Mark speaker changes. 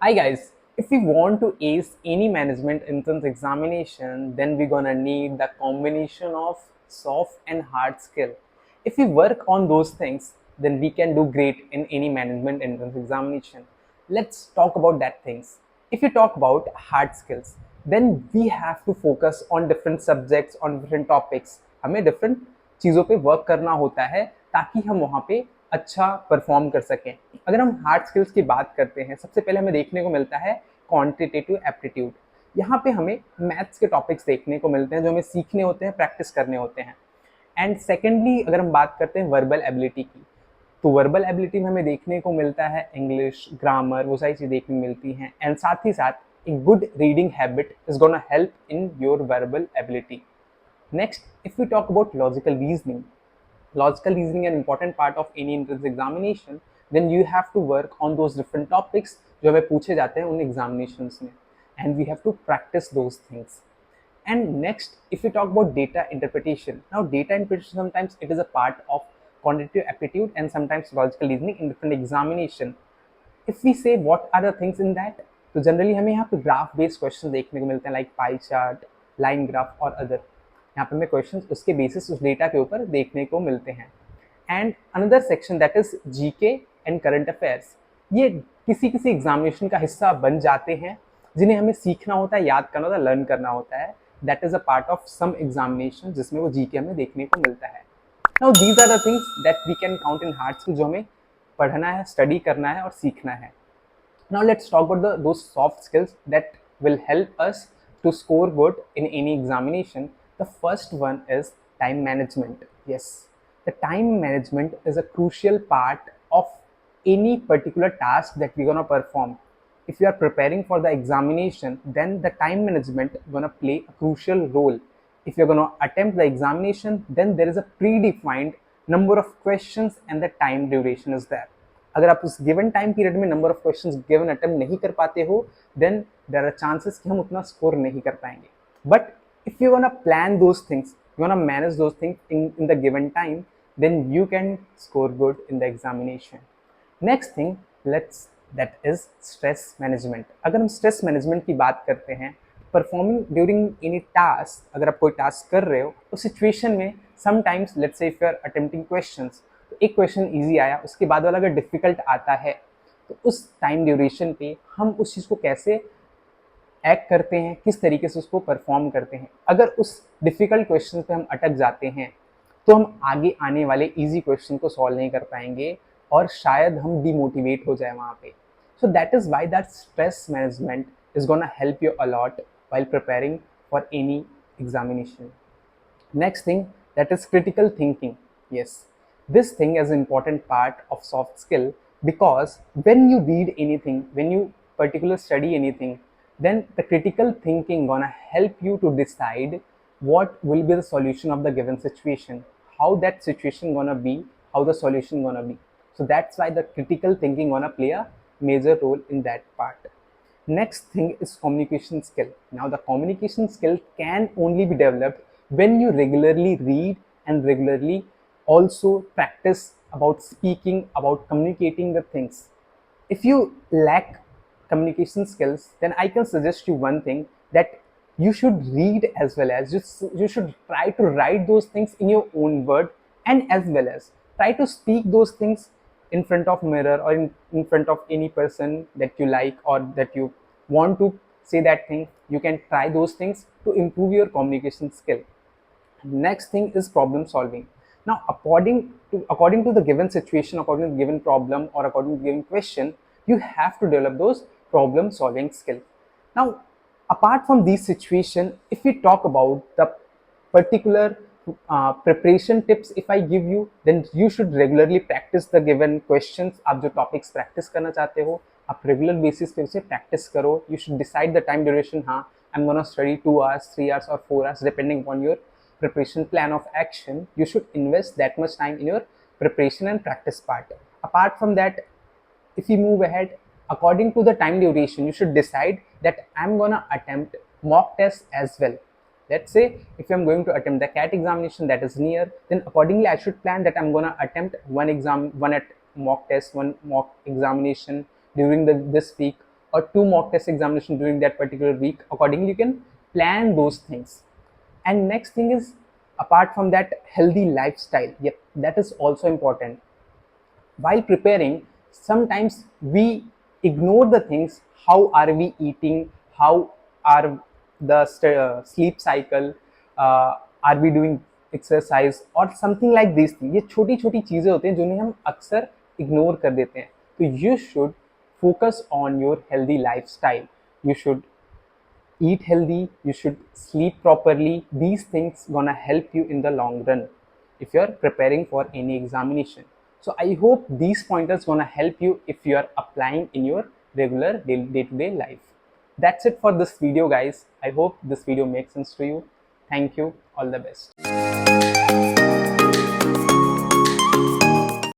Speaker 1: Hi guys, if we want to ace any management entrance examination, then we're gonna need the combination of soft and hard skill. If we work on those things, then we can do great in any management entrance examination. Let's talk about that things. If you talk about hard skills, then we have to focus on different subjects, on different topics. हमें different चीज़ों पे work करना होता है ताकि हम वहाँ पे अच्छा परफॉर्म कर सकें। अगर हम हार्ड स्किल्स की बात करते हैं, सबसे पहले हमें देखने को मिलता है क्वांटिटेटिव एप्टीट्यूड। यहाँ पे हमें मैथ्स के टॉपिक्स देखने को मिलते हैं जो हमें सीखने होते हैं, प्रैक्टिस करने होते हैं। एंड सेकेंडली अगर हम बात करते हैं वर्बल एबिलिटी की, तो वर्बल एबिलिटी में हमें देखने को मिलता है इंग्लिश, ग्रामर, वो सारी चीज़ देखने को मिलती हैं। एंड साथ ही साथ एक good reading habit is gonna help in your verbal ability. Next, if we talk about logical reasoning an important part of any entrance examination, then you have to work on those different topics जो हमें पूछे जाते हैं उन examinations में, and we have to practice those things. And next, if we talk about data interpretation, now data interpretation sometimes it is a part of quantitative aptitude and sometimes logical reasoning in different examination. If we say what are the things in that, तो generally हमें यहाँ पे graph based question देखने को मिलते हैं like pie chart, line graph और other. यहाँ पे हमें क्वेश्चन उसके बेसिस उस डेटा के ऊपर देखने को मिलते हैं। And another section that is GK and current affairs, ये किसी किसी एग्जामिनेशन का हिस्सा बन जाते हैं जिन्हें हमें सीखना होता है, याद करना होता है, लर्न करना होता है। That is a part of some examination जिसमें वो जीके हमें देखने को मिलता है। Now these are the things that we can count in hard skill जो हमें पढ़ना है, स्टडी करना है और सीखना है। Now let's talk about those soft skills that will help us to score good in any examination. The first one is time management. Yes, the time management is a crucial part of any particular task that we're gonna perform. If you are preparing for the examination, then the time management gonna play a crucial role. If you're gonna attempt the examination, then there is a predefined number of questions and the time duration is there. अगर आप उस given time period में number of questions given attempt नहीं कर पाते हो, then there are chances कि हम उतना स्कोर नहीं कर पाएंगे। But if you want plan those things, you want manage those things in the given time, then you can score good in the examination. Next thing let's that is stress management. अगर हम stress management की बात करते हैं, performing during any task, अगर आप कोई task कर रहे हो उस सिचुएशन में sometimes let's say if you are attempting questions, एक क्वेश्चन इजी आया, उसके बाद वाला अगर डिफिकल्ट आता है, तो उस टाइम ड्यूरेशन पे हम उस चीज़ को कैसे एक्ट करते हैं, किस तरीके से उसको परफॉर्म करते हैं। अगर उस डिफिकल्ट क्वेश्चन पे हम अटक जाते हैं तो हम आगे आने वाले इजी क्वेश्चन को सॉल्व नहीं कर पाएंगे और शायद हम डिमोटिवेट हो जाए वहाँ पे। So that is why that stress management is gonna help you a lot while preparing for any examination. Next thing, that is critical thinking. Yes, this thing is an important part of soft skill because when you read anything, when you particularly study anything, then the critical thinking gonna help you to decide what will be the solution of the given situation, how that situation gonna be, how the solution gonna be. So that's why the critical thinking gonna play a major role in that part. Next thing is communication skill. Now the communication skill can only be developed when you regularly read and regularly also practice about speaking, about communicating the things. If you lack communication skills, then I can suggest you one thing, that you should read as well as you should try to write those things in your own word, and as well as try to speak those things in front of mirror or in front of any person that you like or that you want to say that thing. You can try those things to improve your communication skill. Next thing is problem solving. Now according to the given situation, according to the given problem or according to the given question, you have to develop those problem solving skills. Now apart from these situation, if we talk about the particular preparation tips if I give you, then you should regularly practice the given questions. आप जो topics practice करना चाहते हो, आप regular basis पे उसे practice करो. You should decide the time duration. हाँ, I'm gonna study 2 hours, 3 hours or 4 hours depending upon your preparation plan of action. You should invest that much time in your preparation and practice part. Apart from that, if you move ahead, according to the time duration, you should decide that I'm gonna attempt mock tests as well. Let's say if I'm going to attempt the CAT examination that is near, then accordingly I should plan that I'm gonna attempt one at mock test, one mock examination during this week, or 2 mock test examination during that particular week. Accordingly, you can plan those things. And next thing is, apart from that, healthy lifestyle. Yep, that is also important. While preparing, sometimes we ignore the things. How are we eating? How are the sleep cycle? Are we doing exercise or something like these things? ये छोटी छोटी चीज़ें होती हैं जिन्हें हम अक्सर ignore कर देते हैं. तो you should focus on your healthy lifestyle. You should eat healthy, you should sleep properly. These things gonna help you in the long run if you're preparing for any examination. So I hope these pointers gonna help you if you are applying in your regular day-to-day life. That's it for this video, guys. I hope this video makes sense to you. Thank you. All the best.